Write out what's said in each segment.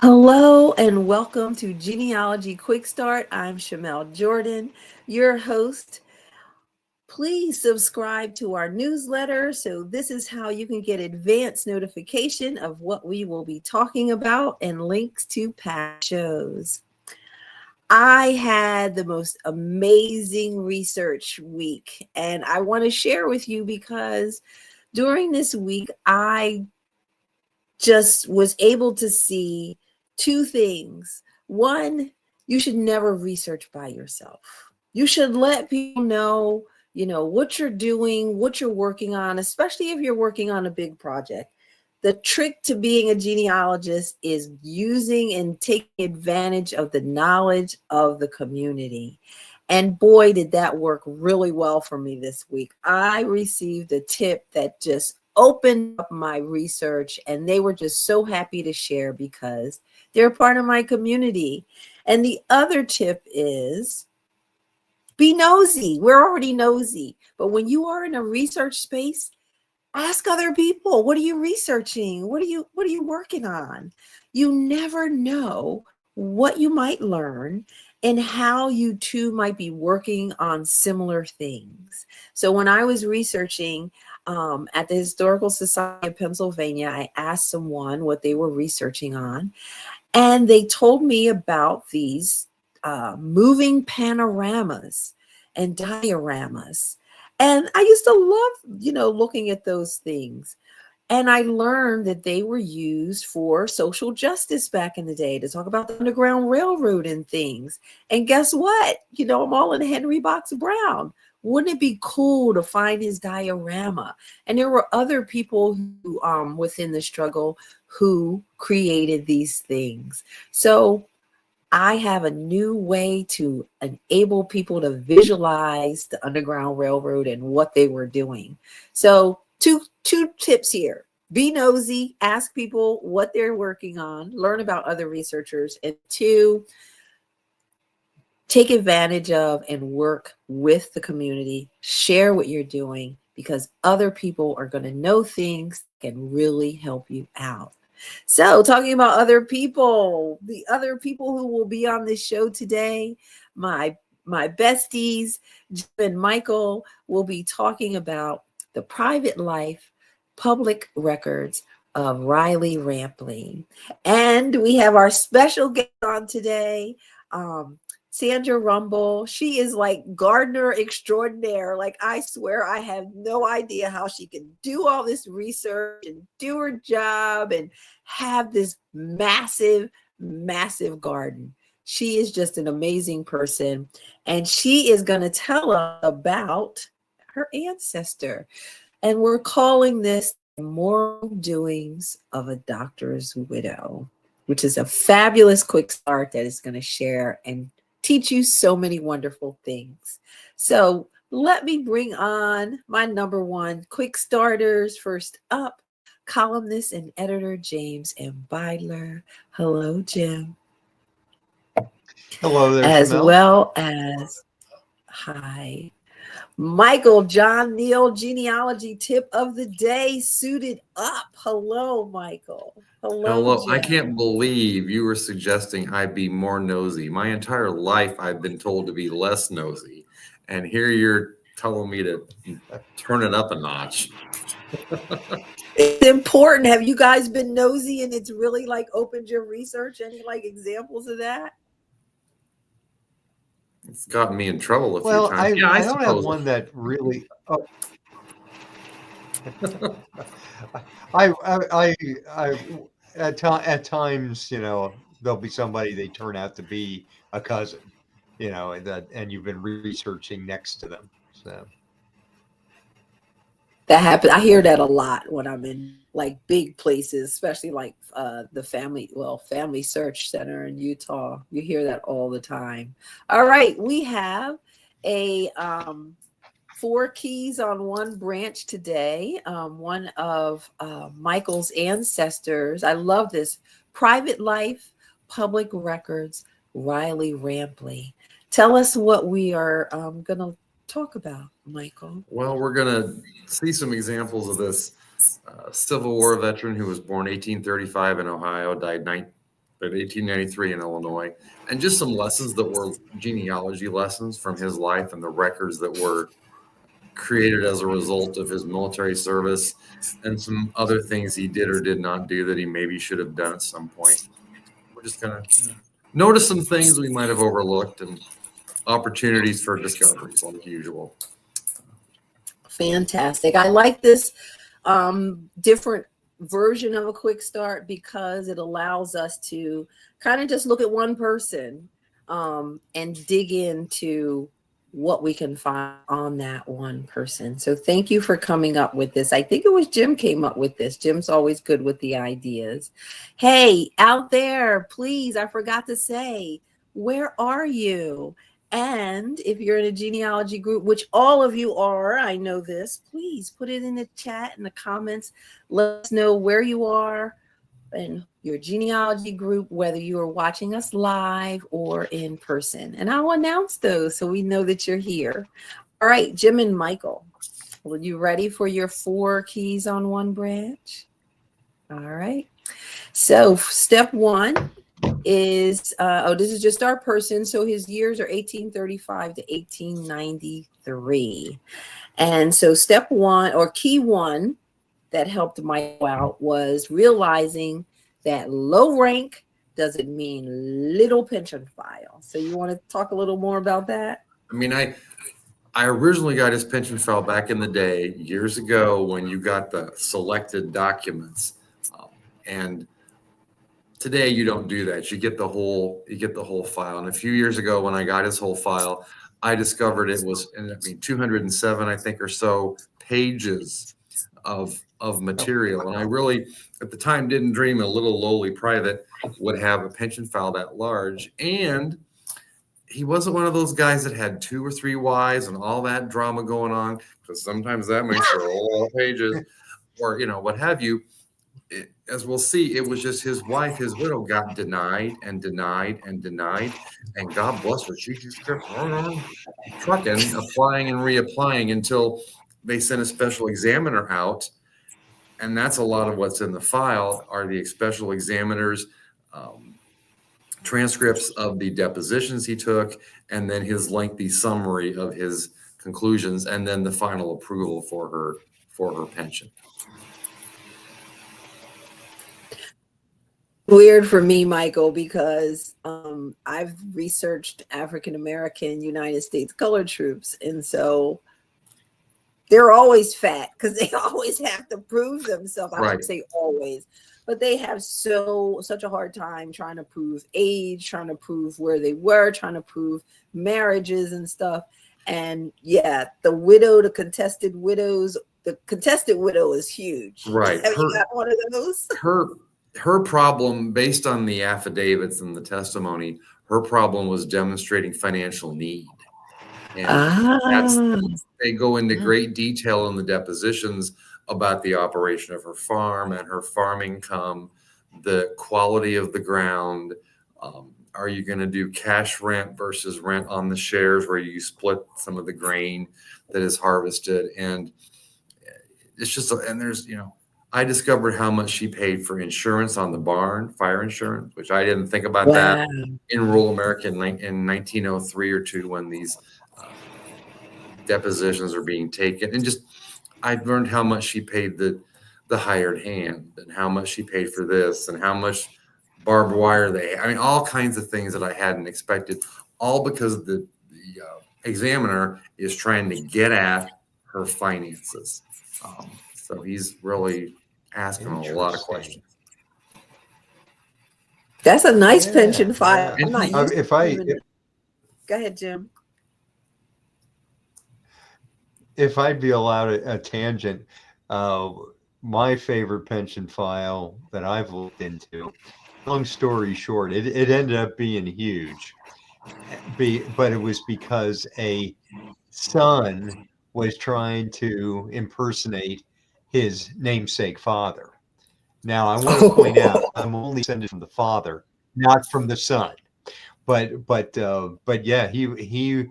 Hello and welcome to Genealogy Quick Start. I'm Shamel Jordan, your host. Please subscribe to our newsletter. So, this is how you can get advance notification of what we will be talking about and links to past shows. I had the most amazing research week, and I want to share with you because during this week, I just was able to see two things. One, you should never research by yourself. You should let people know, what you're doing, what you're working on, especially if you're working on a big project. The trick to being a genealogist is using and taking advantage of the knowledge of the community. And boy, did that work really well for me this week. I received a tip that just opened up my research, and they were just so happy to share because they're part of my community. And the other tip is be nosy. We're already nosy. But when you are in a research space, ask other people, what are you researching? What are you working on? You never know what you might learn and how you too might be working on similar things. So when I was researching at the Historical Society of Pennsylvania, I asked someone what they were researching on, and they told me about these moving panoramas and dioramas. And I used to love, looking at those things. And I learned that they were used for social justice back in the day to talk about the Underground Railroad and things. And guess what? I'm all in Henry Box Brown. Wouldn't it be cool to find his diorama? And there were other people who, within the struggle, who created these things. So I have a new way to enable people to visualize the Underground Railroad and what they were doing. So two tips here. Be nosy, ask people what they're working on, learn about other researchers, and two, take advantage of and work with the community, share what you're doing because other people are going to know things that can really help you out. So, talking about other people, the other people who will be on this show today, my my besties, Jim and Michael, will be talking about the private life, public records of Riley Rampley. And we have our special guest on today, Sandra Rumble. She is like gardener extraordinaire. Like, I swear, I have no idea how she can do all this research and do her job and have this massive, massive garden. She is just an amazing person. And she is going to tell us about her ancestor. And we're calling this Immoral Doings of a Doctor's Widow, which is a fabulous quick start that is going to share and teach you so many wonderful things. So let me bring on my number one quick starters. First up, columnist and editor James M. Beidler. Hello, Jim. Hello there, As Shamel. well as, hi, Michael John Neill, genealogy tip of the day, suited up. Hello, Michael. Hello, Hello. I Jim. can't believe you were suggesting I be more nosy. My entire life, I've been told to be less nosy. And here you're telling me to turn it up a notch. It's important. Have you guys been nosy and it's really like opened your research? Any like examples of that? It's gotten me in trouble a few Well, times. I Yeah, I I don't have suppose. one that really. Oh, I at times, there'll be somebody they turn out to be a cousin, and you've been researching next to them. So That happens. I hear that a lot when I'm in like big places, especially like the Family Search Center in Utah. You hear that all the time. All right, we have a four keys on one branch today. One of Michael's ancestors. I love this. Private life, public records, Riley Rampley. Tell us what we are going to talk about, Michael. Well, we're going to see some examples of this Civil War veteran who was born 1835 in Ohio, died but 1893 in Illinois, and just some lessons that were genealogy lessons from his life and the records that were created as a result of his military service and some other things he did or did not do that he maybe should have done at some point. We're just going to notice some things we might have overlooked and opportunities for discoveries like usual. Fantastic. I like this different version of a quick start because it allows us to kind of just look at one person and dig into what we can find on that one person. So thank you for coming up with this. I think it was Jim came up with this. Jim's always good with the ideas. Hey, out there, please, I forgot to say, where are you? And if you're in a genealogy group, which all of you are, I know this, please put it in the chat, in the comments. Let us know where you are in your genealogy group, whether you are watching us live or in person. And I'll announce those so we know that you're here. All right, Jim and Michael, are you ready for your 4 keys on one branch? All right. So step 1 is, this is just our person. So his years are 1835 to 1893. And so step 1 or key 1 that helped Mike out was realizing that low rank doesn't mean little pension file. So you want to talk a little more about that? I mean, I originally got his pension file back in the day, years ago, when you got the selected documents, and today you don't do that. You get the whole file. And a few years ago, when I got his whole file, I discovered it was 207, I think, or so pages of material. And I really, at the time, didn't dream a little lowly private would have a pension file that large. And he wasn't one of those guys that had 2 or 3 wives and all that drama going on, because sometimes that makes for a whole lot of pages, or what have you. As we'll see, it was just his wife, his widow, got denied and denied and denied, and God bless her, she just kept trucking, applying and reapplying until they sent a special examiner out. And that's a lot of what's in the file are the special examiner's transcripts of the depositions he took, and then his lengthy summary of his conclusions, and then the final approval for her pension. Weird for me, Michael, because I've researched African-American United States colored troops. And so they're always fat because they always have to prove themselves. I wouldn't say always, but they have such a hard time trying to prove age, trying to prove where they were, trying to prove marriages and stuff. And yeah, the contested widow is huge. Right. Have you got one of those? Her problem, based on the affidavits and the testimony, her problem was demonstrating financial need. And they go into great detail in the depositions about the operation of her farm and her farm income, the quality of the ground. Are you going to do cash rent versus rent on the shares where you split some of the grain that is harvested? And it's just, and there's, I discovered how much she paid for insurance on the barn, fire insurance, which I didn't think about that in rural America in 1903 or 2 when these depositions are being taken. And just, I learned how much she paid the hired hand and how much she paid for this and how much barbed wire all kinds of things that I hadn't expected, all because the examiner is trying to get at her finances. So he's really asking a lot of questions. That's a nice pension file. Yeah. I'm not used to Go ahead, Jim. If I'd be allowed a tangent, my favorite pension file that I've looked into, long story short, it ended up being huge. But it was because a son was trying to impersonate his namesake father. Now, I want to point out, I'm only sending from the father, not from the son. But yeah, he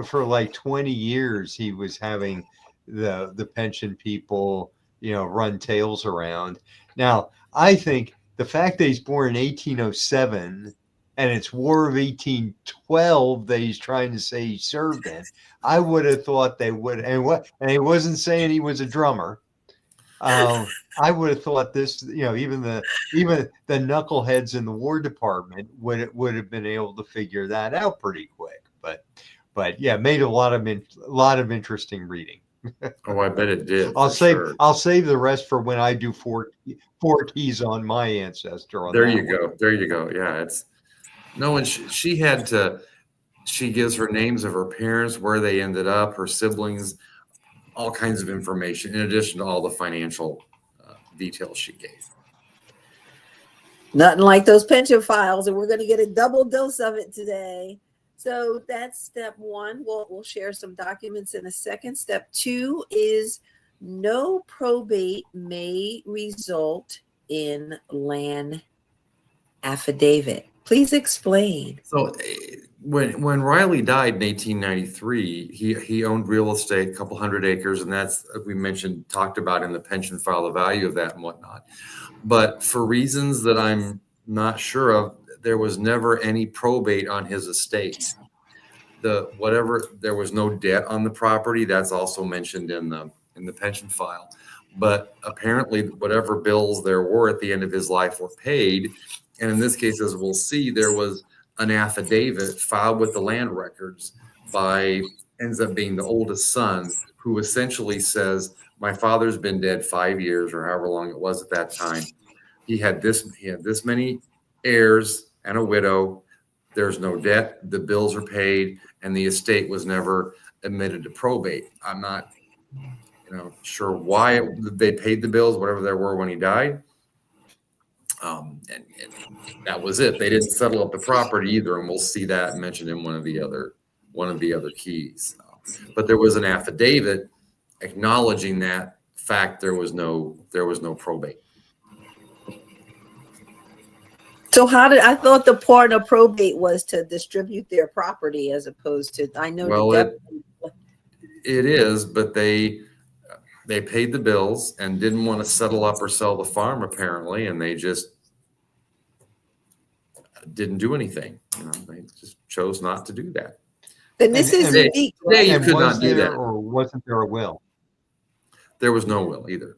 for like 20 years he was having the pension people, run tails around. Now, I think the fact that he's born in 1807 and it's War of 1812 that he's trying to say he served in, I would have thought they would. And he wasn't saying he was a drummer. I would have thought this, even the knuckleheads in the War Department would have been able to figure that out pretty quick. But yeah, made a lot of interesting reading. Oh, I bet it did. I'll save the rest for when I do four keys on my ancestor. There you go. There you go. Yeah, it's no one. She had to. She gives her names of her parents, where they ended up, her siblings, all kinds of information, in addition to all the financial details she gave. Nothing like those pension files, and we're going to get a double dose of it today. So that's step one. We'll share some documents in a second. Step two is no probate may result in land affidavit. Please explain. So when Riley died in 1893, he owned real estate, a couple hundred acres, and that's, we mentioned, talked about in the pension file, the value of that and whatnot. But for reasons that I'm not sure of, there was never any probate on his estate. There was no debt on the property. That's also mentioned in the pension file. But apparently, whatever bills there were at the end of his life were paid. And in this case, as we'll see, there was an affidavit filed with the land records ends up being the oldest son, who essentially says, my father's been dead 5 years or however long it was at that time. He had this many heirs and a widow. There's no debt. The bills are paid, and the estate was never admitted to probate. I'm not, sure why they paid the bills, whatever there were when he died. And that was it. They didn't settle up the property either, and we'll see that mentioned in one of the other keys. But there was an affidavit acknowledging that fact. There was no probate. So I thought the part of probate was to distribute their property as opposed to, I know. Well, it is, but they paid the bills and didn't want to settle up or sell the farm apparently, and they just didn't do anything. They just chose not to do that. And this is unique. Today you could not do that. Or wasn't there a will? There was no will either.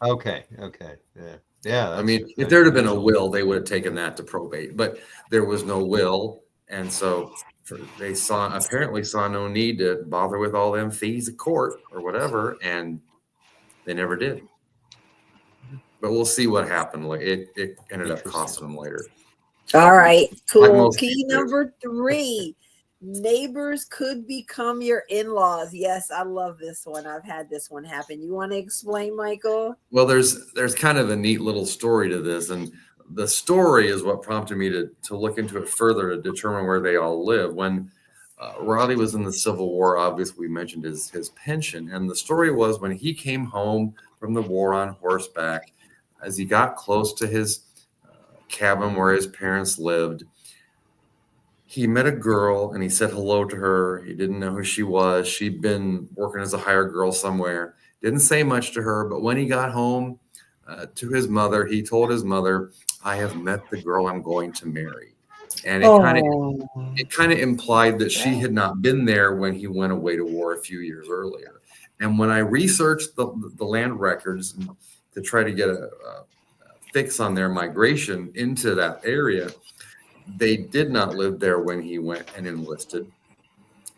Okay. Yeah. I mean, if there'd have been a will, they would have taken that to probate, but there was no will. And so they apparently saw no need to bother with all them fees of court or whatever. And they never did. But we'll see what happened. It ended up costing them later. All right. Cool. Like Key number 3. Neighbors could become your in-laws. Yes, I love this one. I've had this one happen. You want to explain, Michael? Well, there's kind of a neat little story to this, and the story is what prompted me to look into it further to determine where they all live. When Riley was in the Civil War, obviously we mentioned his pension, and the story was when he came home from the war on horseback, as he got close to his cabin where his parents lived, he met a girl and he said hello to her. He didn't know who she was. She'd been working as a hired girl somewhere. Didn't say much to her, but when he got home to his mother, he told his mother, I have met the girl I'm going to marry. And it kind of implied that she had not been there when he went away to war a few years earlier. And when I researched the land records to try to get a fix on their migration into that area, they did not live there when he went and enlisted.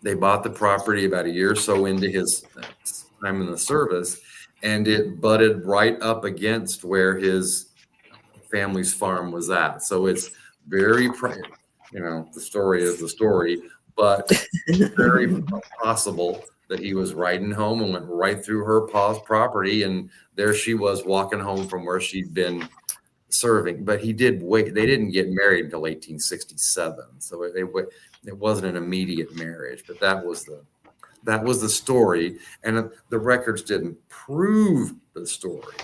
They bought the property about a year or so into his time in the service, and it butted right up against where his family's farm was at. So it's very, the story is the story, but very possible that he was riding home and went right through her pa's property, and there she was walking home from where she'd been serving. But he did wait. They didn't get married until 1867, so it wasn't an immediate marriage. But that was the story, and the records didn't prove the story,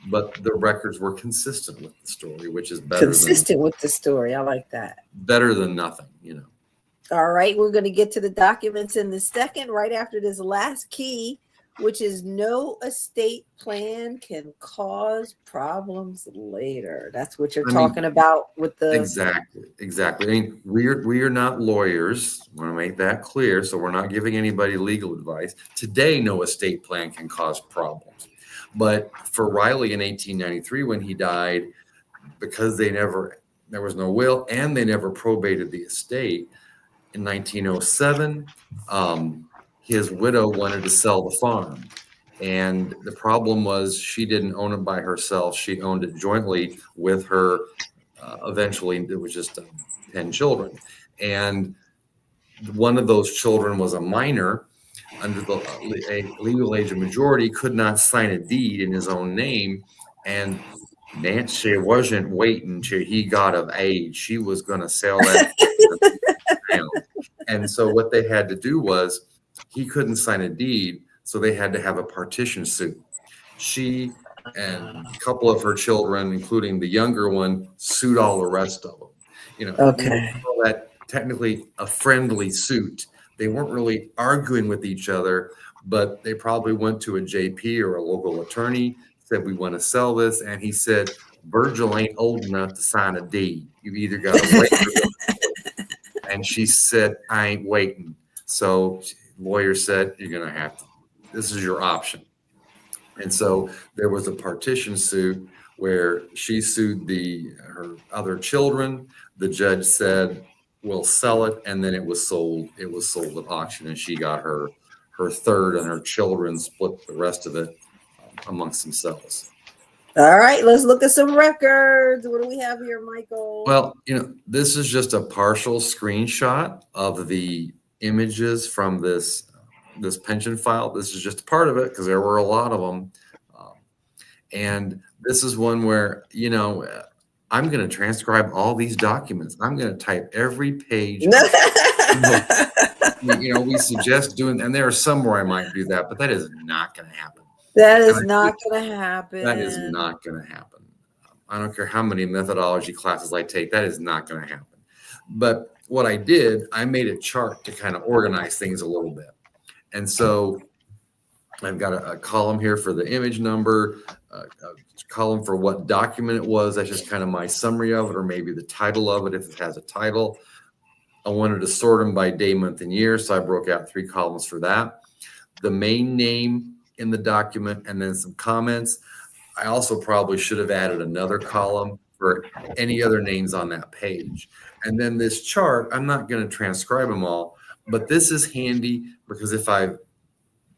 but the records were consistent with the story, which is better. Consistent with the story. I like that. Better than nothing, All right, we're going to get to the documents in the second, right after this last key. which is no estate plan can cause problems later. That's what you're talking about with the exactly. I mean, we are not lawyers. I want to make that clear. So we're not giving anybody legal advice. Today, no estate plan can cause problems. But for Riley in 1893, when he died, because there was no will and they never probated the estate, in 1907, his widow wanted to sell the farm. And the problem was she didn't own it by herself. She owned it jointly with her. Eventually, it was just 10 children. And one of those children was a minor under the legal age of majority, could not sign a deed in his own name. And Nancy wasn't waiting till he got of age. She was going to sell that. And so what they had to do was, he couldn't sign a deed, so they had to have a partition suit. She and a couple of her children, including the younger one, sued all the rest of them. You know, Okay. that technically a friendly suit. They weren't really arguing with each other, but they probably went to a JP or a local attorney, said, we want to sell this. And he said, Virgil ain't old enough to sign a deed. You either got to wait or and she said, I ain't waiting. So lawyer said, you're going to have to, this is your option. And so there was a partition suit where she sued her other children. The judge said, we'll sell it. And then it was sold. It was sold at auction, and she got her third, and her children split the rest of it amongst themselves. All right, let's look at some records. What do we have here, Michael? Well, this is just a partial screenshot of the images from this pension file. This is just part of it because there were a lot of them. And this is one where, I'm going to transcribe all these documents. I'm going to type every page. We suggest doing, and there are some where I might do that, but that is not going to happen. That is not going to happen. That is not going to happen. I don't care how many methodology classes I take. That is not going to happen. But what I did, I made a chart to kind of organize things a little bit. And so I've got a column here for the image number, a column for what document it was. That's just kind of my summary of it, or maybe the title of it if it has a title. I wanted to sort them by day, month, and year. So I broke out 3 columns for that. The main name in the document, and then some comments. I also probably should have added another column for any other names on that page. And then this chart, I'm not going to transcribe them all, but this is handy because if I've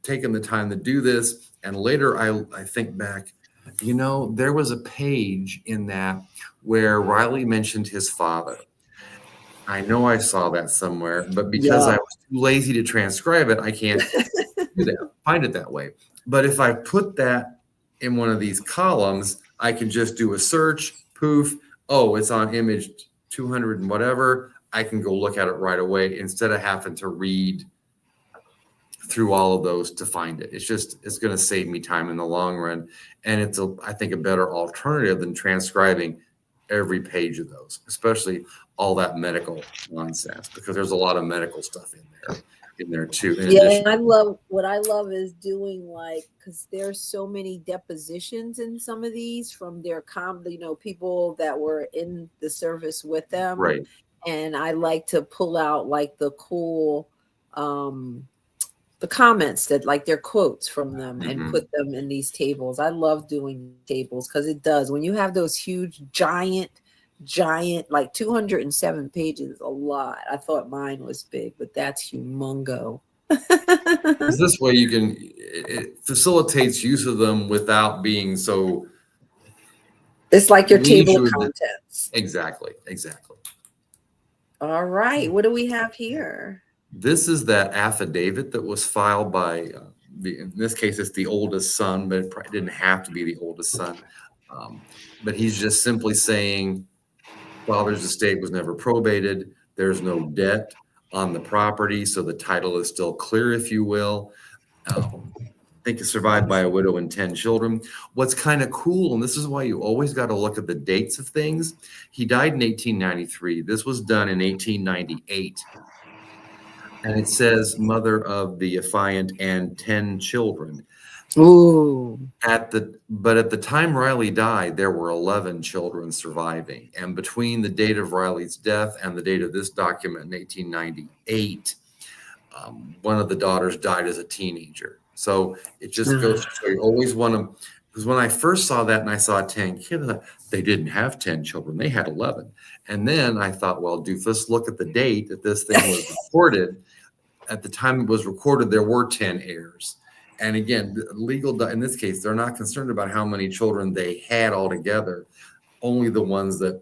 taken the time to do this and later I think back, there was a page in that where Riley mentioned his father. I know I saw that somewhere, but because I was too lazy to transcribe it, I can't find it that way. But if I put that in one of these columns, I can just do a search, poof, oh, it's on image 200 and whatever. I can go look at it right away instead of having to read through all of those to find it. It's going to save me time in the long run. And it's, I think, a better alternative than transcribing every page of those, especially all that medical nonsense, because there's a lot of medical stuff in there too. And I love is doing because there's so many depositions in some of these from their people that were in the service with them. Right. And I like to pull out the cool, the comments that their quotes from them and put them in these tables. I love doing tables because it does. When you have those huge, giant, 207 pages is a lot. I thought mine was big, but that's humongo. This way it facilitates use of them without being so. It's like your table of contents. Exactly. All right. What do we have here? This is that affidavit that was filed by, in this case, it's the oldest son, but it probably didn't have to be the oldest son. But he's just simply saying, father's estate was never probated. There's no debt on the property, so the title is still clear, if you will. I think it's survived by a widow and 10 children. What's kind of cool, and this is why you always got to look at the dates of things. He died in 1893. This was done in 1898. And it says mother of the affiant and 10 children. Ooh. But at the time Riley died, there were 11 children surviving. And between the date of Riley's death and the date of this document in 1898, one of the daughters died as a teenager. So it just goes to show you always want to, because when I first saw that and I saw 10 kids, they didn't have 10 children, they had 11. And then I thought, well, let's look at the date that this thing was recorded. At the time it was recorded, there were 10 heirs. And again, in this case, they're not concerned about how many children they had altogether, only the ones that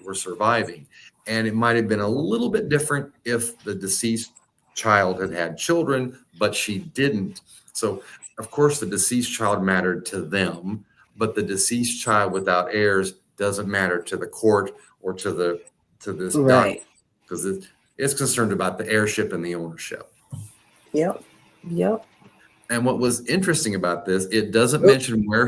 were surviving. And it might have been a little bit different if the deceased child had children, but she didn't. So, of course, the deceased child mattered to them, but the deceased child without heirs doesn't matter to the court or to this Right. because it's concerned about the heirship and the ownership. Yep. And what was interesting about this, it doesn't mention where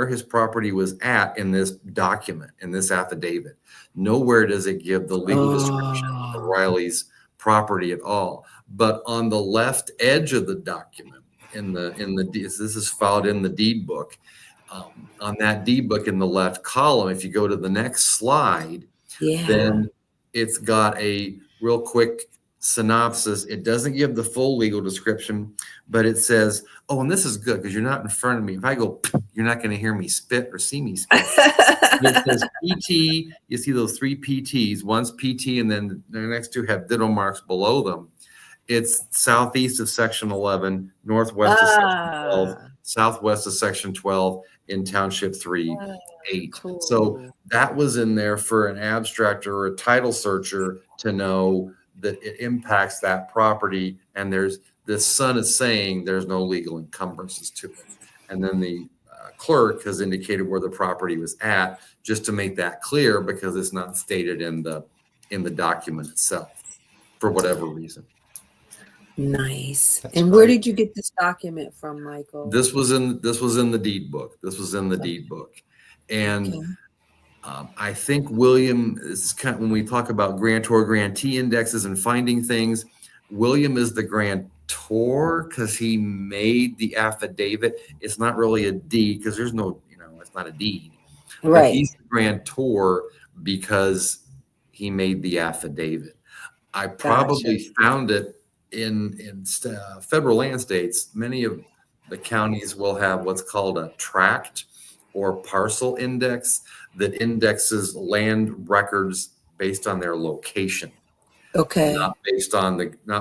his property was at in this document, in this affidavit. Nowhere does it give the legal description of Riley's property at all. But on the left edge of the document, this is filed in the deed book. On that deed book in the left column, if you go to the next slide, then it's got a real quick synopsis. It doesn't give the full legal description, but it says, oh, and this is good because you're not in front of me. If I go, you're not going to hear me spit or see me spit. It says PT. You see those 3 PTs. One's PT, and then the next 2 have ditto marks below them. It's southeast of section 11, northwest of section 12, southwest of section 12 in township 3-8. Cool. So that was in there for an abstractor or a title searcher to know that it impacts that property, and this son is saying there's no legal encumbrances to it. And then the clerk has indicated where the property was at, just to make that clear, because it's not stated in the document itself for whatever reason. Nice. That's and where did you get this document from, Michael? This was in the deed book. And okay. I think William is kind of, when we talk about grantor grantee indexes and finding things, William is the grantor because he made the affidavit. It's not really a deed because there's no, it's not a deed. Right. But he's the grantor because he made the affidavit. I probably found it in federal land states. Many of the counties will have what's called a tract or parcel index that indexes land records based on their location. Okay. Not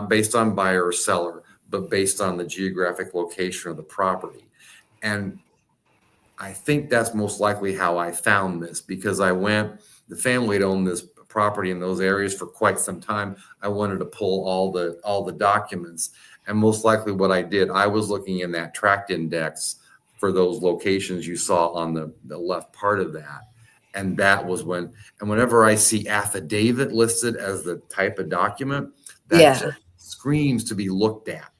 based on buyer or seller, but based on the geographic location of the property. And I think that's most likely how I found this, because the family had owned this property in those areas for quite some time. I wanted to pull all the documents, and most likely what I did, I was looking in that tract index for those locations you saw on the left part of that. And that was whenever I see affidavit listed as the type of document, that just screams to be looked at.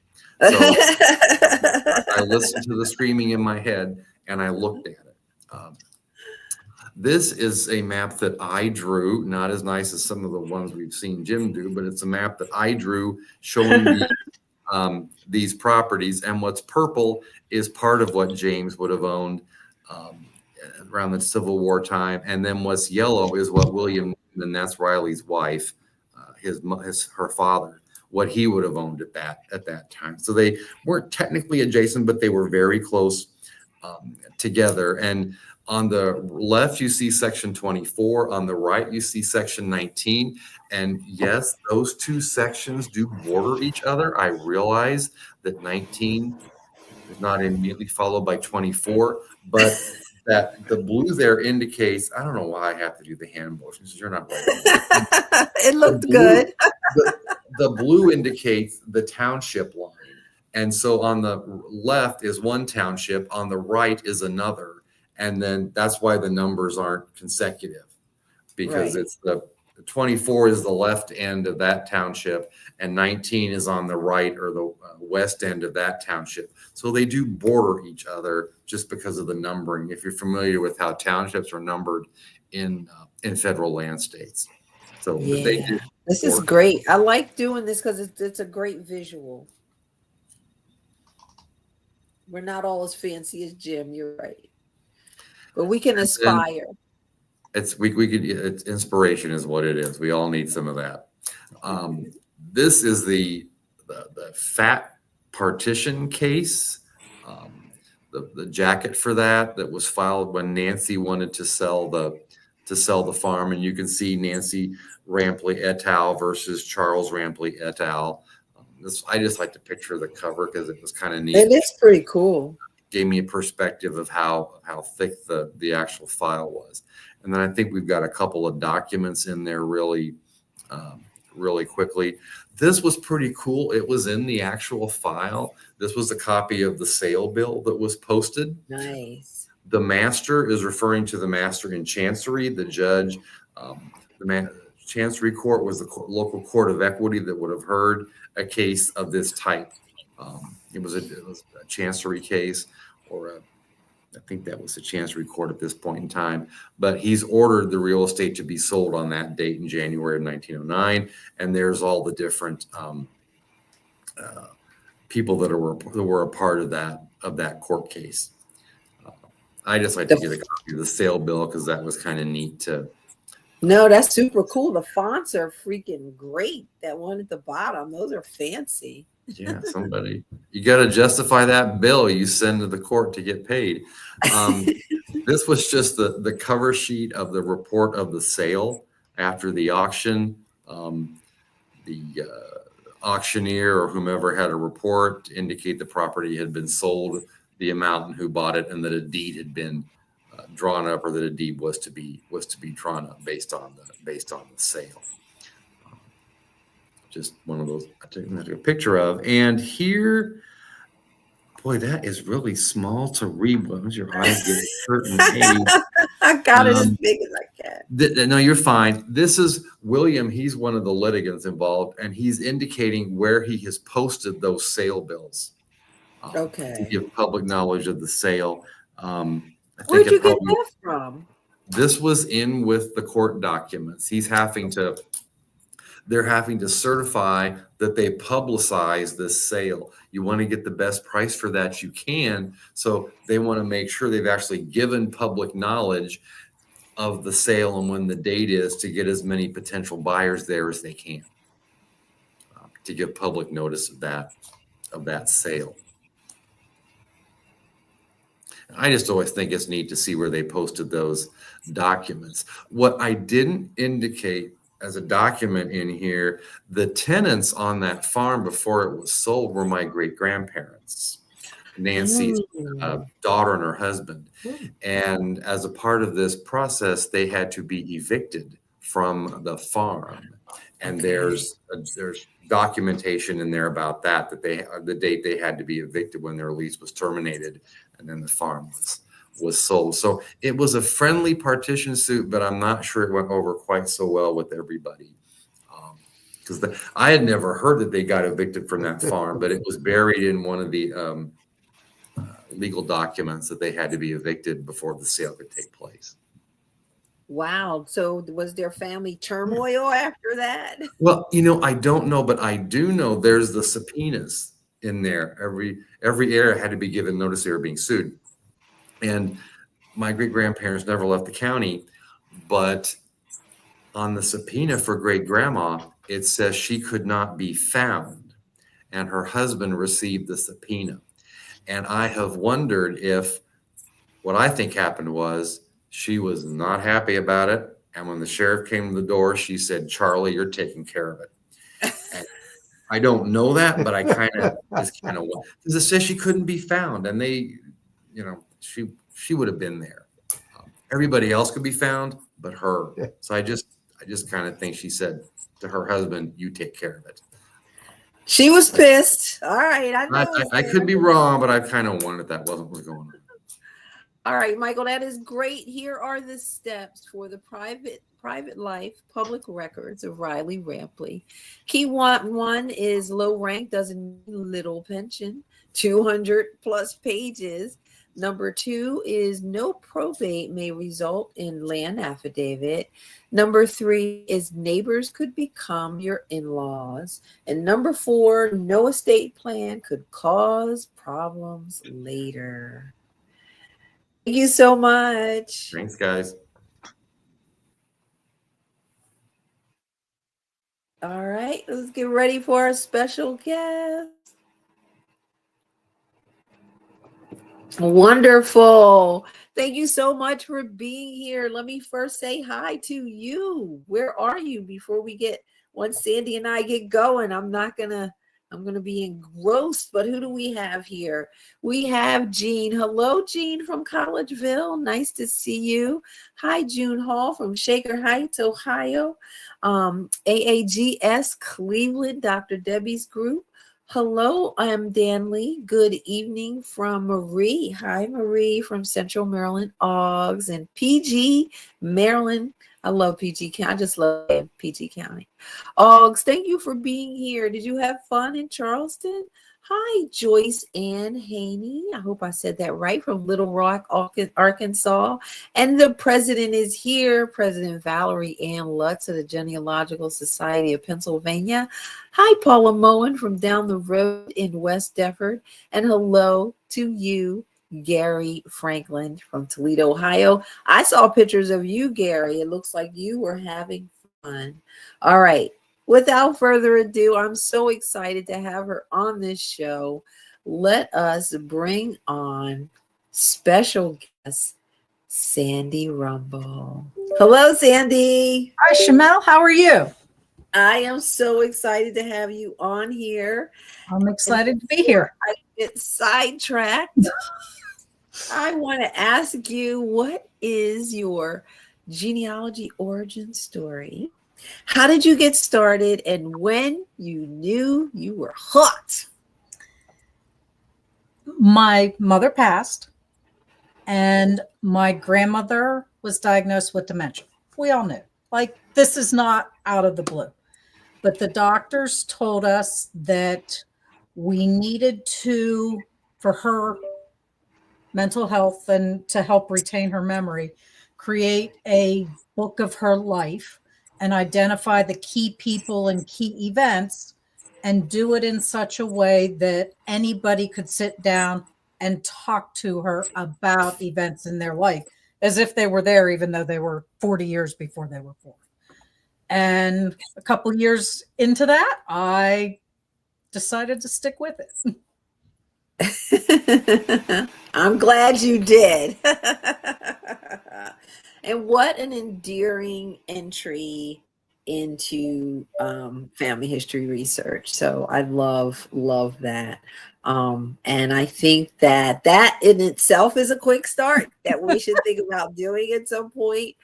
So I listened to the screaming in my head and I looked at it. This is a map that I drew, not as nice as some of the ones we've seen Jim do, but it's a map that I drew showing these properties. And what's purple is part of what James would have owned around the Civil War time. And then what's yellow is what William, and that's Riley's wife, her father, what he would have owned at that time. So they weren't technically adjacent, but they were very close together. And on the left, you see section 24. On the right, you see section 19. And yes, those 2 sections do border each other. I realize that 19 is not immediately followed by 24, but that the blue there indicates, I don't know why I have to do the hand motions. You're not right. It looked good. The blue indicates the township line. And so on the left is one township, on the right is another. And then that's why the numbers aren't consecutive, because it's the 24 is the left end of that township and 19 is on the right or the west end of that township. So they do border each other just because of the numbering, if you're familiar with how townships are numbered in federal land states. So they Yeah, did this is work. great. I like doing this because it's a great visual. We're not all as fancy as Jim. You're right, but we can And aspire. it's inspiration is what it is. We all need some of that. This is the fat partition case. The jacket for that was filed when Nancy wanted to sell the farm, and you can see Nancy Rampley et al. Versus Charles Rampley et al. I just like to picture the cover because it was kind of neat. It is pretty cool. Gave me a perspective of how thick the actual file was. And then I think we've got a couple of documents in there really quickly. This was pretty cool. It was in the actual file. This was a copy of the sale bill that was posted. Nice. The master is referring to the master in Chancery. The judge, Chancery Court was the local court of equity that would have heard a case of this type. It was a Chancery case, or I think that was the Chancery Court at this point in time. But he's ordered the real estate to be sold on that date in January of 1909, and there's all the different people that were a part of that court case. I just like to get a copy of the sale bill because that was kind of neat to. No, that's super cool. The fonts are freaking great. That one at the bottom, those are fancy. Yeah, you got to justify that bill you send to the court to get paid. This was just the cover sheet of the report of the sale after the auction. The auctioneer or whomever had a report to indicate the property had been sold, the amount and who bought it, and that a deed had been drawn up, or that a deed was to be drawn up based on the sale. Just one of those I took a picture of. And here, boy, that is really small to read. Once your eyes get a certain age. I got it as big as I can. No, you're fine. This is William. He's one of the litigants involved, and he's indicating where he has posted those sale bills. To give public knowledge of the sale. Where'd you get that from? This was in with the court documents. They're having to certify that they publicize this sale. You want to get the best price for that you can. So they want to make sure they've actually given public knowledge of the sale and when the date is, to get as many potential buyers there as they can, to give public notice of that sale. I just always think it's neat to see where they posted those documents. What I didn't indicate as a document in here, the tenants on that farm before it was sold were my great-grandparents, Nancy's daughter and her husband. And as a part of this process, they had to be evicted from the farm. And there's documentation in there about that the date they had to be evicted when their lease was terminated, and then the farm was sold. So it was a friendly partition suit, but I'm not sure it went over quite so well with everybody. Because I had never heard that they got evicted from that farm, but it was buried in one of the legal documents that they had to be evicted before the sale could take place. Wow. So was there family turmoil after that? Well, I don't know, but I do know there's the subpoenas in there. Every area had to be given notice they were being sued. And my great-grandparents never left the county, but on the subpoena for great-grandma, it says she could not be found, and her husband received the subpoena. And I have wondered if what I think happened was she was not happy about it, and when the sheriff came to the door, she said, "Charlie, you're taking care of it." And I don't know that, but I because it says she couldn't be found, and they, she would have been there. Everybody else could be found, but her. So I just kind of think she said to her husband, "You take care of it." She was pissed. All right, I could be wrong, but I kind of wondered that wasn't what's going on. All right, Michael, that is great. Here are the steps for the private life public records of Riley Rampley. Key one is low rank, doesn't need little pension, 200 plus pages. Number 2 is no probate may result in land affidavit. Number 3 is neighbors could become your in-laws. And number 4, no estate plan could cause problems later. Thank you so much. Thanks, guys. All right, let's get ready for our special guest. Wonderful. Thank you so much for being here. Let me first say hi to you. Where are you before we get, once Sandy and I get going? I'm going to be engrossed, but who do we have here? We have Jean. Hello, Jean from Collegeville. Nice to see you. Hi, June Hall from Shaker Heights, Ohio. AAGS Cleveland, Dr. Debbie's group. Hello, I'm Dan Lee. Good evening from Marie. Hi, Marie from Central Maryland, Oggs, and PG, Maryland. I love PG County. I just love PG County. Oggs, thank you for being here. Did you have fun in Charleston? Hi, Joyce Ann Haney. I hope I said that right, from Little Rock, Arkansas. And the president is here, President Valerie Ann Lutz of the Genealogical Society of Pennsylvania. Hi, Paula Moen from down the road in West Deptford. And hello to you, Gary Franklin from Toledo, Ohio. I saw pictures of you, Gary. It looks like you were having fun. All right. Without further ado, I'm so excited to have her on this show. Let us bring on special guest, Sandy Rumble. Hello, Sandy. Hi, Shamel. How are you? I am so excited to have you on here. I'm excited to be here. I get sidetracked. I want to ask you, what is your genealogy origin story? How did you get started, and when you knew you were hot? My mother passed, and my grandmother was diagnosed with dementia. We all knew. Like, this is not out of the blue. But the doctors told us that we needed to, for her mental health and to help retain her memory, create a book of her life and identify the key people and key events, and do it in such a way that anybody could sit down and talk to her about events in their life as if they were there, even though they were 40 years before they were born. And a couple years into that, I decided to stick with it. I'm glad you did. And what an endearing entry into family history research. So I love that. And I think that in itself is a quick start that we should think about doing at some point,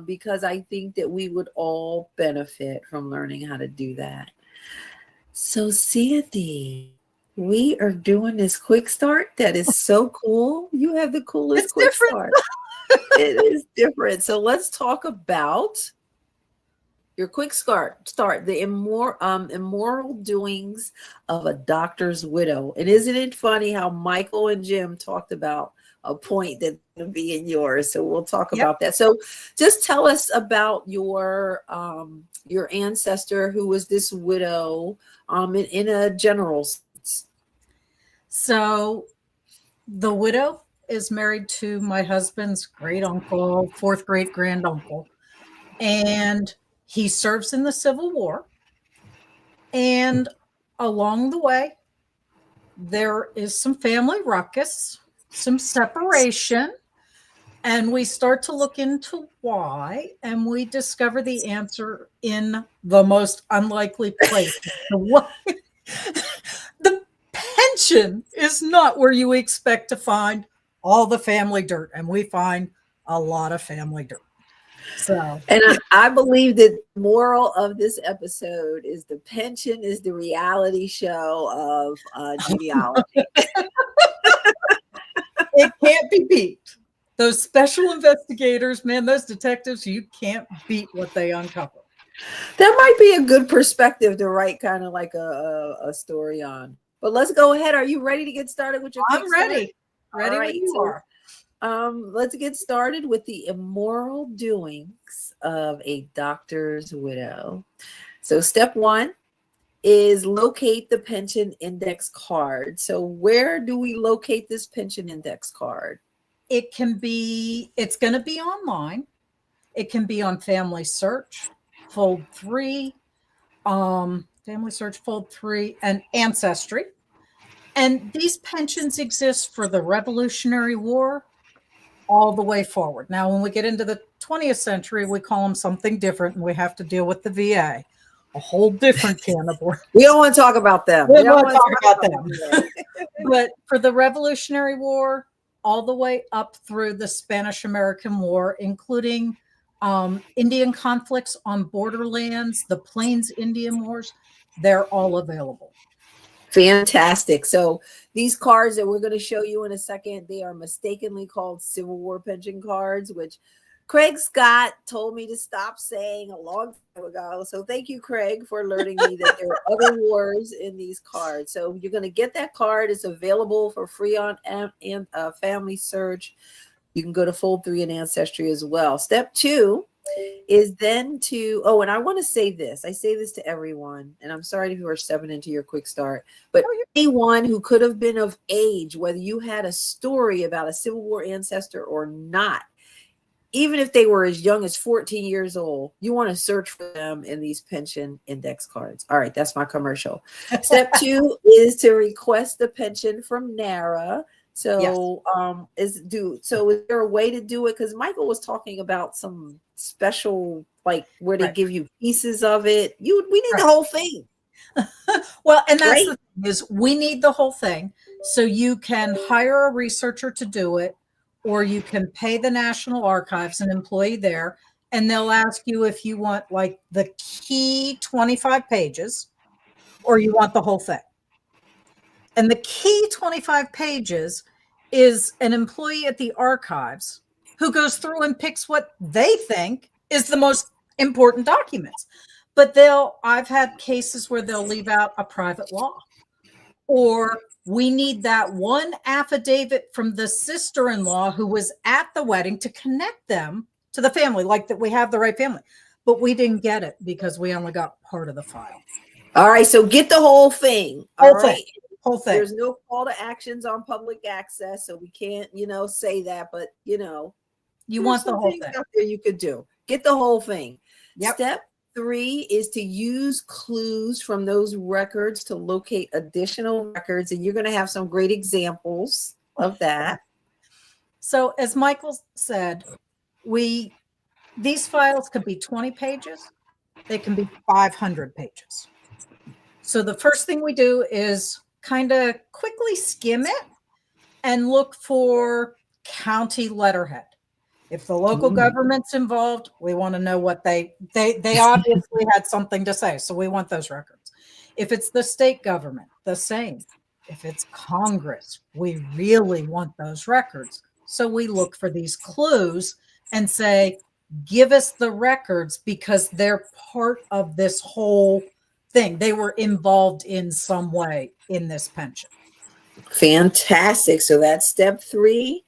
because I think that we would all benefit from learning how to do that. So Sandy, we are doing this quick start. That is so cool. You have the coolest quick start. It is different. So let's talk about your quick start, the immoral doings of a doctor's widow. And isn't it funny how Michael and Jim talked about a point that's going to be in yours? So we'll talk about that. So just tell us about your ancestor who was this widow in a general sense. So the widow is married to my husband's great uncle, fourth great granduncle, and he serves in the Civil War. And along the way, there is some family ruckus, some separation, and we start to look into why, and we discover the answer in the most unlikely place. The pension is not where you expect to find all the family dirt, and we find a lot of family dirt. So, and I believe that the moral of this episode is the pension is the reality show of genealogy. It can't be beat. Those special investigators, man, those detectives, you can't beat what they uncover. That might be a good perspective to write kind of like a story on. But let's go ahead. Are you ready to get started with your quick I'm ready. Start? Ready when you are. Let's get started with the immoral doings of a doctor's widow. So step 1 is locate the pension index card. So where do we locate this pension index card? It's going to be online. It can be on Family Search, Fold 3, Family Search, Fold 3, and Ancestry. And these pensions exist for the Revolutionary War all the way forward. Now, when we get into the 20th century, we call them something different, and we have to deal with the VA, a whole different can of worms. We don't want to talk about them. We don't want to talk about them. But for the Revolutionary War, all the way up through the Spanish-American War, including Indian conflicts on borderlands, the Plains Indian Wars, they're all available. Fantastic. So these cards that we're going to show you in a second, they are mistakenly called Civil War pension cards, which Craig Scott told me to stop saying a long time ago. So thank you, Craig, for alerting me that there are other wars in these cards. So you're going to get that card. It's available for free on Family Search. You can go to Fold 3 and Ancestry as well. Step 2 is then to, and I want to say this. I say this to everyone, and I'm sorry if you are stepping into your quick start, but anyone who could have been of age, whether you had a story about a Civil War ancestor or not, even if they were as young as 14 years old, you want to search for them in these pension index cards. All right, that's my commercial. Step 2 is to request the pension from NARA. So yes. Is there a way to do it? Because Michael was talking about some special, like where they give you pieces of it. We need the whole thing. Well, and that's the thing is we need the whole thing. So you can hire a researcher to do it, or you can pay the National Archives, an employee there, and they'll ask you if you want like the key 25 pages or you want the whole thing. And the key 25 pages is an employee at the archives who goes through and picks what they think is the most important documents. But I've had cases where they'll leave out a private law, or we need that one affidavit from the sister-in-law who was at the wedding to connect them to the family, like that we have the right family. But we didn't get it because we only got part of the file. All right, so get the whole thing. Whole thing. There's no call to actions on public access, so we can't, say that. But you want the whole thing out there you could do. Get the whole thing. Yep. Step 3 is to use clues from those records to locate additional records, and you're going to have some great examples of that. So, as Michael said, these files could be 20 pages. They can be 500 pages. So the first thing we do is kind of quickly skim it and look for county letterhead. If the local government's involved, we want to know what they obviously had something to say. So we want those records. If it's the state government, the same. If it's Congress, we really want those records. So we look for these clues and say, give us the records because they're part of this whole thing. They were involved in some way in this pension. Fantastic. So that's step 3.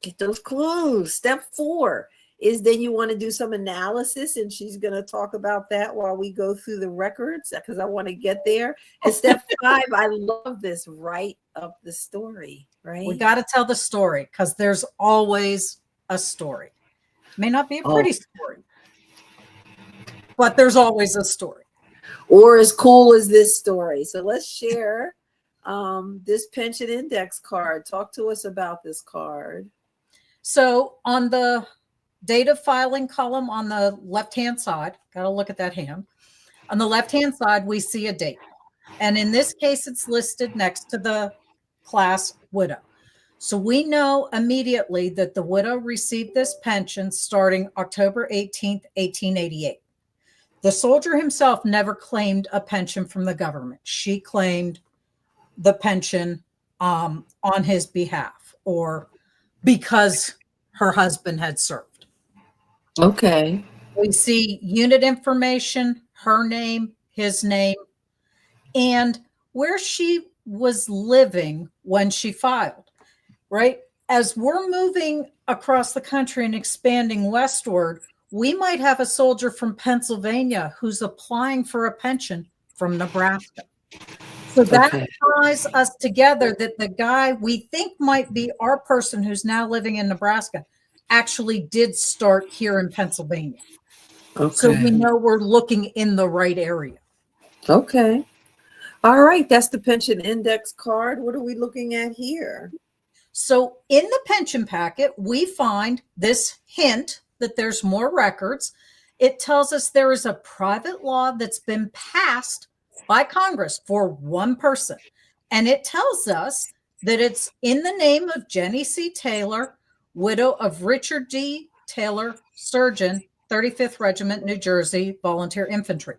Get those clues. Step 4 is then you want to do some analysis, and she's going to talk about that while we go through the records because I want to get there. And step 5, I love this, write up the story, right? We got to tell the story because there's always a story. May not be a pretty story, but there's always a story. Or as cool as this story. So let's share this pension index card. Talk to us about this card. So on the date of filing column on the left-hand side, got to look at that hand. On the left-hand side, we see a date. And in this case, it's listed next to the class widow. So we know immediately that the widow received this pension starting October 18th, 1888. The soldier himself never claimed a pension from the government. She claimed the pension on his behalf or because her husband had served. Okay. We see unit information, her name, his name, and where she was living when she filed. right? As we're moving across the country and expanding westward, we might have a soldier from Pennsylvania who's applying for a pension from Nebraska. So that ties us together that the guy we think might be our person who's now living in Nebraska actually did start here in Pennsylvania. Okay. So we know we're looking in the right area. Okay. All right. That's the pension index card. What are we looking at here? So in the pension packet, we find this hint that there's more records. It tells us there is a private law that's been passed by Congress for one person. And it tells us that it's in the name of Jenny C. Taylor, widow of Richard D. Taylor, surgeon, 35th Regiment, New Jersey, volunteer infantry.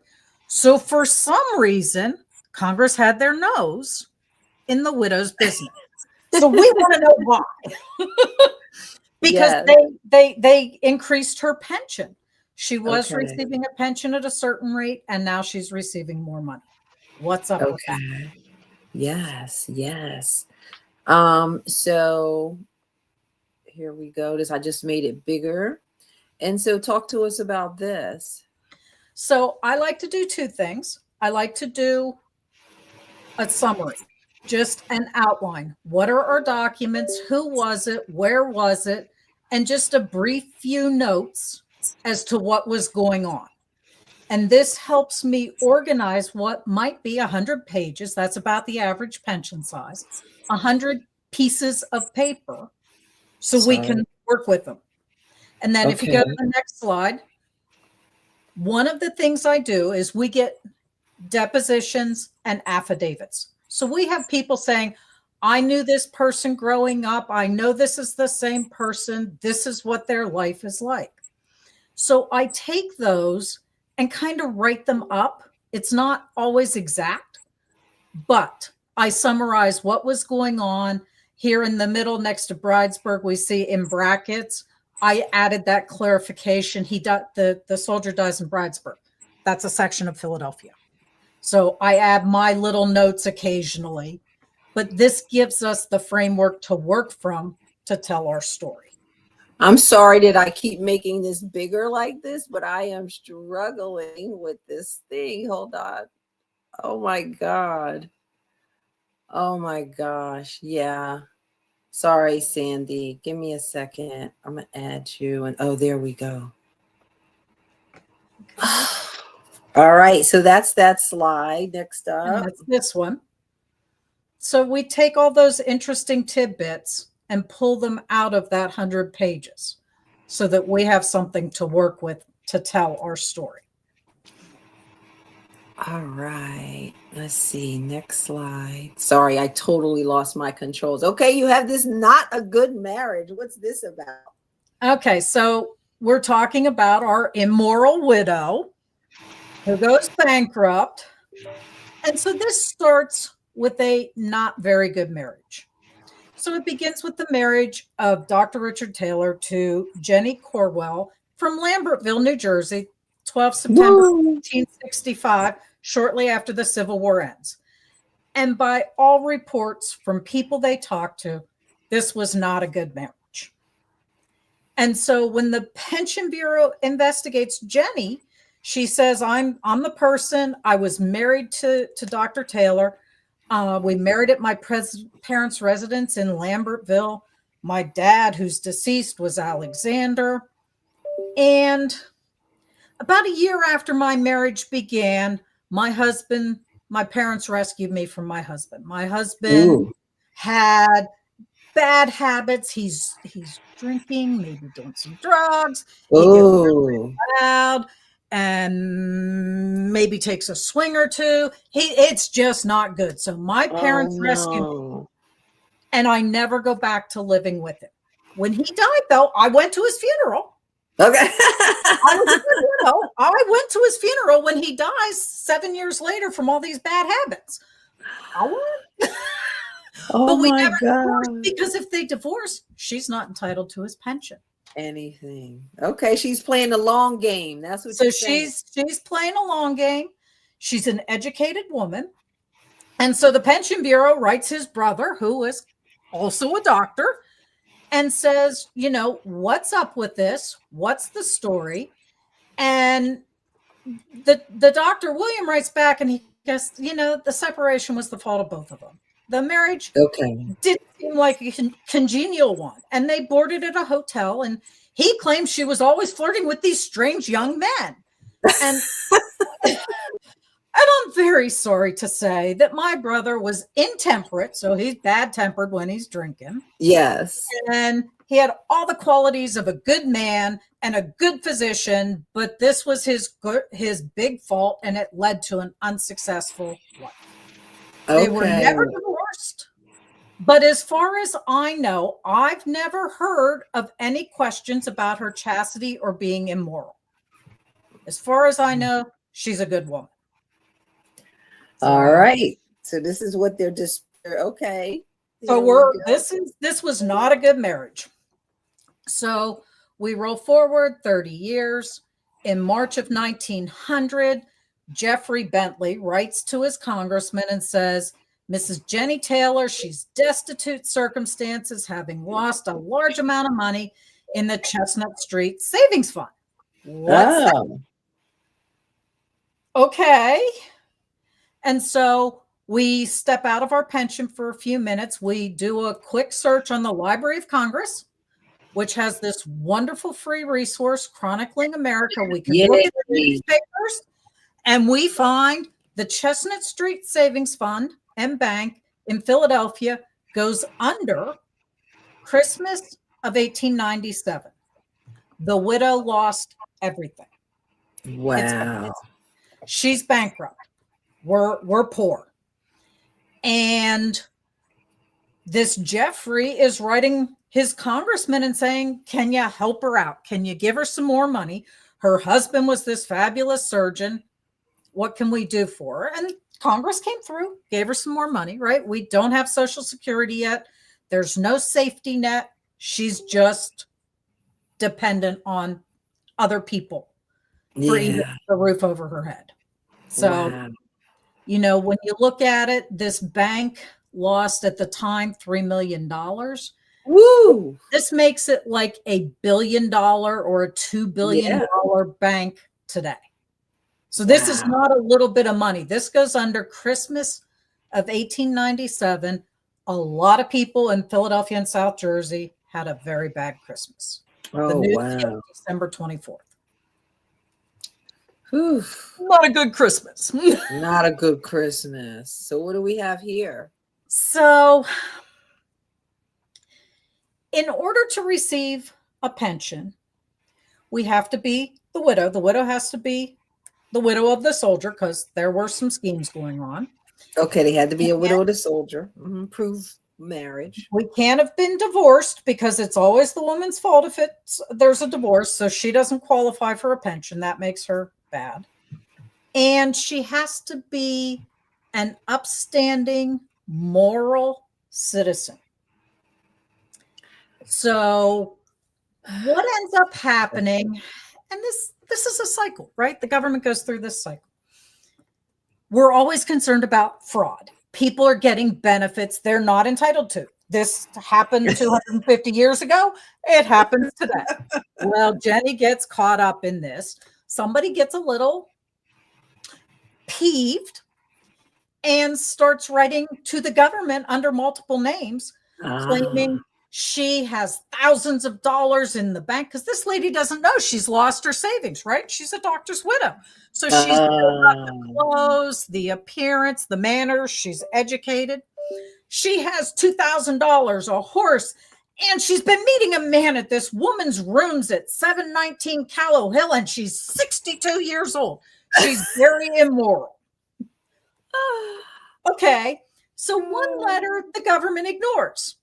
So for some reason, Congress had their nose in the widow's business. So we want to know why. Because they increased her pension. She was receiving a pension at a certain rate, and now she's receiving more money. What's up with that? Yes. So here we go. I just made it bigger. And so talk to us about this. So I like to do two things. I like to do a summary, just an outline. What are our documents? Who was it? Where was it? And just a brief few notes as to what was going on. And this helps me organize what might be 100 pages. That's about the average pension size, 100 pieces of paper. So we can work with them. And then if you go to the next slide, one of the things I do is we get depositions and affidavits. So we have people saying, I knew this person growing up. I know this is the same person. This is what their life is like. So I take those and kind of write them up. It's not always exact, but I summarize what was going on. Here in the middle next to Bridesburg, we see in brackets, I added that clarification. The soldier dies in Bridesburg. That's a section of Philadelphia. So I add my little notes occasionally, but this gives us the framework to work from to tell our story. I'm sorry that I keep making this bigger like this, but I am struggling with this thing. Hold on. Oh my God. Oh my gosh. Yeah. Sorry, Sandy. Give me a second. I'm going to add you. And oh, there we go. All right. So that's that slide. Next up. And that's this one. So we take all those interesting tidbits and pull them out of that 100 pages so that we have something to work with to tell our story. All right. Let's see. Next slide. Sorry, I totally lost my controls. Okay, you have this not a good marriage. What's this about? Okay, so we're talking about our immoral widow who goes bankrupt. And so this starts with a not very good marriage. So it begins with the marriage of Dr. Richard Taylor to Jenny Corwell from Lambertville, New Jersey, 12 September 1865, shortly after the Civil War ends. And by all reports from people they talked to, this was not a good marriage. And so when the Pension Bureau investigates Jenny, she says, I'm the person. I was married to Dr. Taylor. We married at my parents' residence in Lambertville. My dad, who's deceased, was Alexander. And about a year after my marriage began, my parents rescued me from my husband. My husband had bad habits. He's drinking, maybe doing some drugs. He gets really loud and maybe takes a swing or two. It's just not good. So my parents rescued me, and I never go back to living with him. When he died, though, I went to his funeral. Okay. I went to his funeral when he dies 7 years later from all these bad habits. But we never divorced, because if they divorce, she's not entitled to his pension. Anything. Okay, she's playing the long game. That's what you're saying. She's playing a long game. She's an educated woman. And so the Pension Bureau writes his brother, who was also a doctor, and says, what's up with this? What's the story? And the doctor, William, writes back and he goes, the separation was the fault of both of them. The marriage didn't seem like a congenial one. And they boarded at a hotel, and he claims she was always flirting with these strange young men. And I'm very sorry to say that my brother was intemperate, so he's bad-tempered when he's drinking. Yes. And he had all the qualities of a good man and a good physician, but this was his big fault, and it led to an unsuccessful life. They were never divorced. But as far as I know, I've never heard of any questions about her chastity or being immoral. As far as I know, she's a good woman. All right. So this is what they're just okay. So this was not a good marriage. So we roll forward 30 years. In March of 1900, Jeffrey Bentley writes to his congressman and says, Mrs. Jenny Taylor, she's destitute circumstances, having lost a large amount of money in the Chestnut Street Savings Fund. What's that? Okay. And so we step out of our pension for a few minutes. We do a quick search on the Library of Congress, which has this wonderful free resource, Chronicling America. We can look at the newspapers, and we find the Chestnut Street Savings Fund and Bank in Philadelphia goes under Christmas of 1897. The widow lost everything. Wow. She's bankrupt. We're poor. And this Jeffrey is writing his congressman and saying, can you help her out? Can you give her some more money? Her husband was this fabulous surgeon. What can we do for her? And Congress came through, gave her some more money, right? We don't have Social Security yet. There's no safety net. She's just dependent on other people for even the roof over her head. So, when you look at it, this bank lost at the time $3 million. Woo! This makes it like $1 billion or a $2 billion bank today. So this is not a little bit of money. This goes under Christmas of 1897. A lot of people in Philadelphia and South Jersey had a very bad Christmas. December 24th. Whew. Not a good Christmas. Not a good Christmas. So what do we have here? So in order to receive a pension, we have to be the widow. The widow has to be the widow of the soldier because there were some schemes going on. Okay, they had to be a widow of the soldier. Prove marriage. We can't have been divorced because it's always the woman's fault if there's a divorce. So she doesn't qualify for a pension. That makes her bad. And she has to be an upstanding, moral citizen. So what ends up happening, and this is a cycle, right? The government goes through this cycle. We're always concerned about fraud. People are getting benefits they're not entitled to. This happened 250 years ago. It happens today. Well, Jenny gets caught up in this. Somebody gets a little peeved and starts writing to the government under multiple names, claiming she has thousands of dollars in the bank because this lady doesn't know she's lost her savings, right? She's a doctor's widow. So she's got the clothes, the appearance, the manners. She's educated. She has $2,000, a horse, and she's been meeting a man at this woman's rooms at 719 Callow Hill, and she's 62 years old. She's very immoral. Okay, so one letter the government ignores.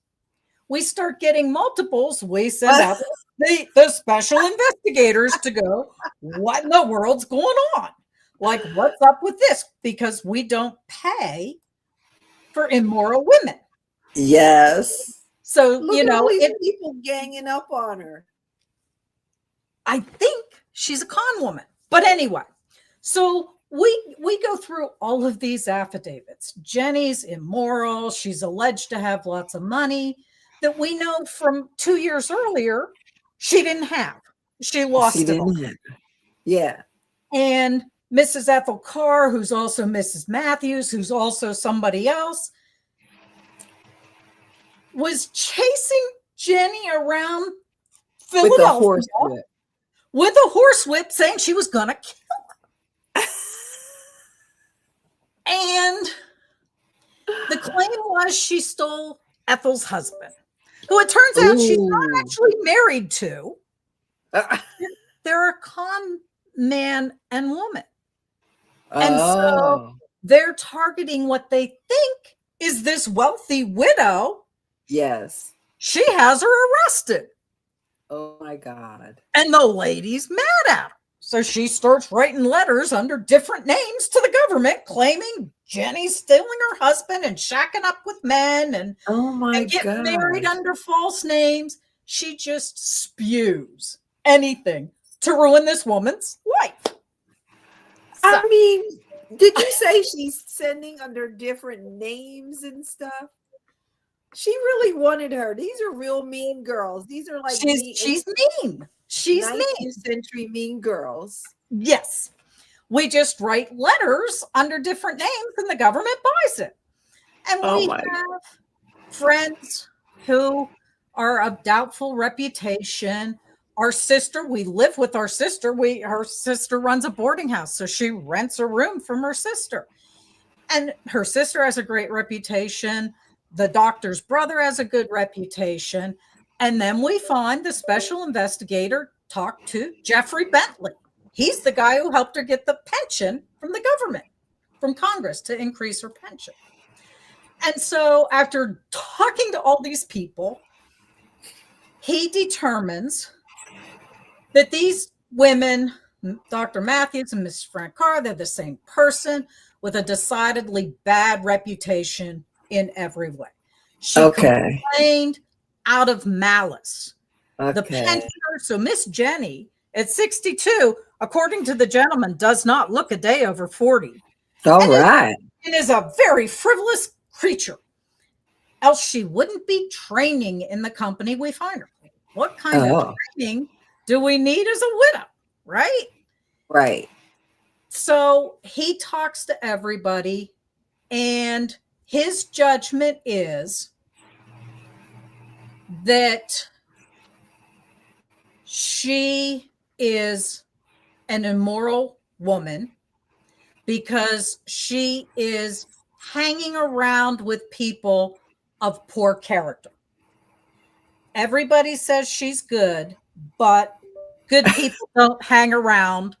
We start getting multiples. We send out the special investigators to go, what in the world's going on? Like, what's up with this? Because we don't pay for immoral women. Yes. So, Look at all these people ganging up on her. I think she's a con woman. But anyway, so we go through all of these affidavits. Jenny's immoral. She's alleged to have lots of money that we know from 2 years earlier she didn't have. She lost it all. Yeah. And Mrs. Ethel Carr, who's also Mrs. Matthews, who's also somebody else, was chasing Jenny around Philadelphia with a horsewhip, saying she was going to kill her. And the claim was she stole Ethel's husband, who it turns out she's not actually married to. They're a con man and woman. And so they're targeting what they think is this wealthy widow. Yes. She has her arrested. Oh my God. And the lady's mad at her. So she starts writing letters under different names to the government claiming Jenny's stealing her husband and shacking up with men and, and getting married under false names. She just spews anything to ruin this woman's life. So, I mean, did you say she's sending under different names and stuff? She really wanted her. These are real mean girls. These are like she's mean. She's 19th century mean girls. Yes. We just write letters under different names and the government buys it. And we have friends who are of doubtful reputation. Our sister, we live with our sister. Her sister runs a boarding house, so she rents a room from her sister. And her sister has a great reputation. The doctor's brother has a good reputation. And then we find the special investigator talked to Jeffrey Bentley. He's the guy who helped her get the pension from the government, from Congress, to increase her pension. And so after talking to all these people, he determines that these women, Dr. Matthews and Mrs. Frank Carr, they're the same person with a decidedly bad reputation in every way. She complained out of malice. The pensioner, so Miss Jenny at 62, according to the gentleman, does not look a day over 40. All right. It is a very frivolous creature. Else she wouldn't be training in the company we find her. What kind of training do we need as a widow? Right? Right. So he talks to everybody, and his judgment is that she is an immoral woman because she is hanging around with people of poor character. Everybody says she's good, but good people don't hang around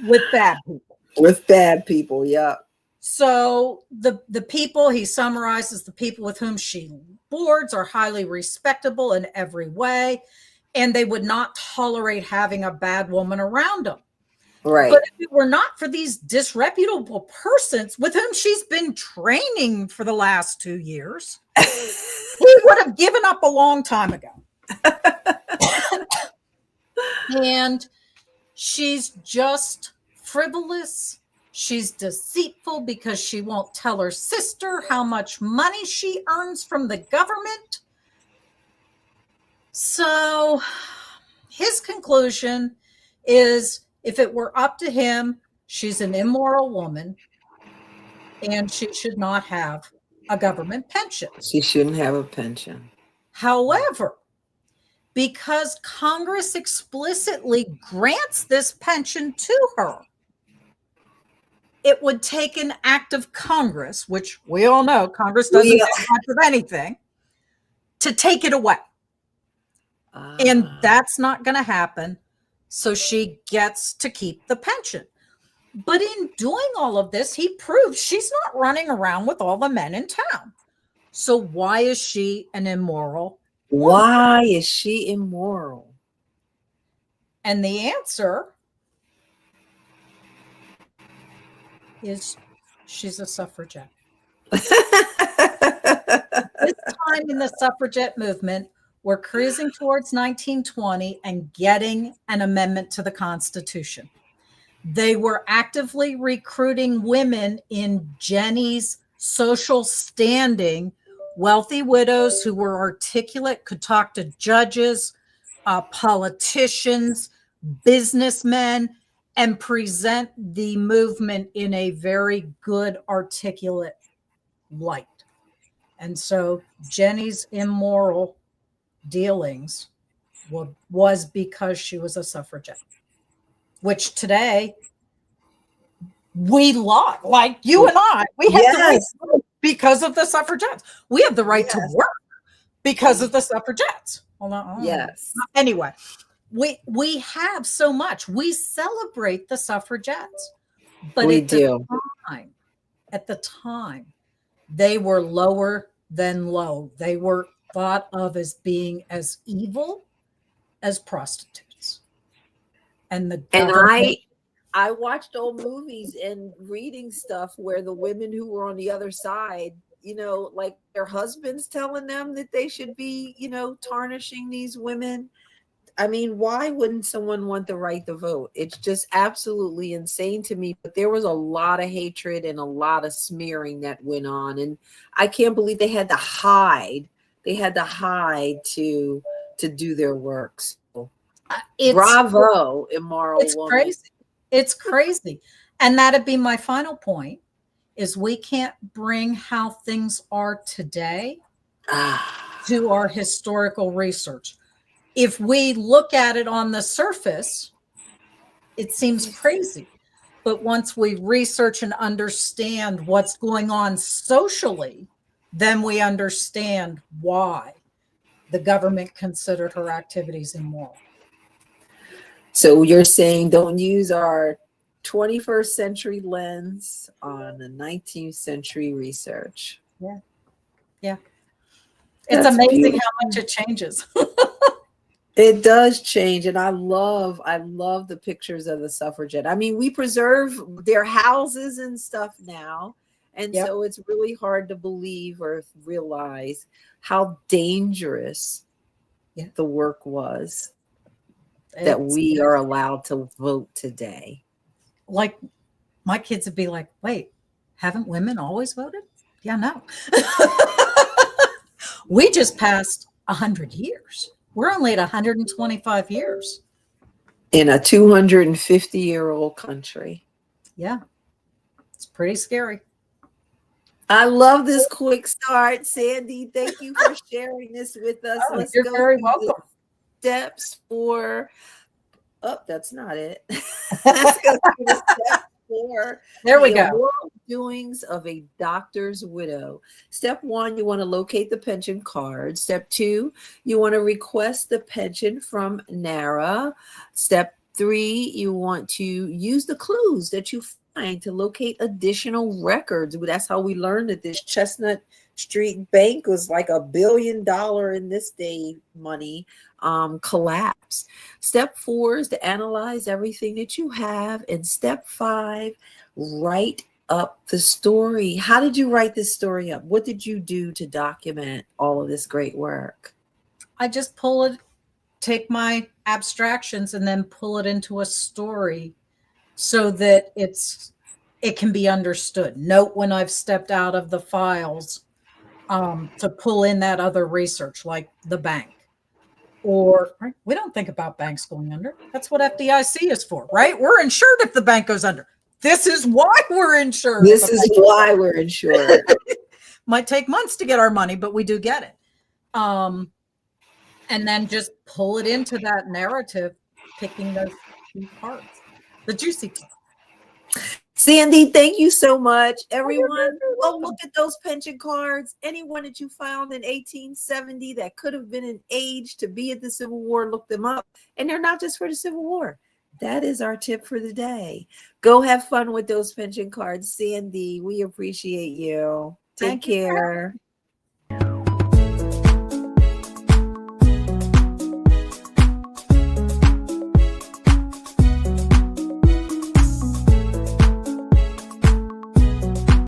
with bad people. With bad people, yeah. So the people, he summarizes, the people with whom she boards are highly respectable in every way, and they would not tolerate having a bad woman around them. Right. But if it were not for these disreputable persons with whom she's been training for the last 2 years, he would have given up a long time ago. And she's just frivolous. She's deceitful because she won't tell her sister how much money she earns from the government. So his conclusion is, if it were up to him, she's an immoral woman and she should not have a government pension. She shouldn't have a pension. However, because Congress explicitly grants this pension to her, it would take an act of Congress, which we all know Congress doesn't do much of anything, to take it away. And that's not going to happen. So she gets to keep the pension. But in doing all of this, he proves she's not running around with all the men in town. So why is she an immoral woman? Why is she immoral? And the answer is she's a suffragette. This time in the suffragette movement, we're cruising towards 1920 and getting an amendment to the Constitution. They were actively recruiting women in Jenny's social standing, wealthy widows who were articulate, could talk to judges, politicians, businessmen, and present the movement in a very good, articulate light. And so Jenny's immoral dealings was because she was a suffragette, which today we love, like you and I, we have the right to vote because of the suffragettes. We have the right to work because of the suffragettes. Hold on. Yes. Anyway, we have so much. We celebrate the suffragettes, but We at the time, they were lower than low. They were thought of as being as evil as prostitutes. And I watched old movies and reading stuff where the women who were on the other side, you know, like their husbands telling them that they should be, you know, tarnishing these women. I mean, why wouldn't someone want the right to vote? It's just absolutely insane to me. But there was a lot of hatred and a lot of smearing that went on. And I can't believe they had to hide. They had to hide to do their work. So, bravo, immoral woman. Crazy. It's crazy. And that'd be my final point, is we can't bring how things are today to our historical research. If we look at it on the surface, it seems crazy. But once we research and understand what's going on socially, then we understand why the government considered her activities immoral. So you're saying don't use our 21st century lens on the 19th century research. Yeah. Yeah. It's amazing how much it changes. It does change. And I love the pictures of the suffragette. I mean, we preserve their houses and stuff now. And so it's really hard to believe or realize how dangerous the work was that we are allowed to vote today. Like my kids would be like, wait, haven't women always voted? Yeah, no. We just passed 100 years. We're only at 125 years. In a 250-year-old country. Yeah. It's pretty scary. I love this quick start. Sandy, thank you for sharing this with us. Let's you're very welcome. Steps for, that's not it. Let's go through the steps for there we go. Immoral Doings of a Doctor's Widow. Step 1, you want to locate the pension card. Step 2, you want to request the pension from NARA. Step 3, you want to use the clues that you find to locate additional records. That's how we learned that this Chestnut Street Bank was like $1 billion in this day money collapse. Step 4 is to analyze everything that you have. And step 5, write up the story. How did you write this story up? What did you do to document all of this great work? I just take my abstractions and then pull it into a story so that it can be understood. Note when I've stepped out of the files to pull in that other research, like the bank. Or we don't think about banks going under. That's what FDIC is for, right? We're insured if the bank goes under. This is why we're insured. This is why we're insured. Might take months to get our money, but we do get it. And then just pull it into that narrative, picking those key parts, the juicy parts. Sandy, thank you so much. Everyone, go look at those pension cards. Anyone that you found in 1870 that could have been an age to be at the Civil War, look them up. And they're not just for the Civil War. That is our tip for the day. Go have fun with those pension cards. Sandy, we appreciate you. Take care.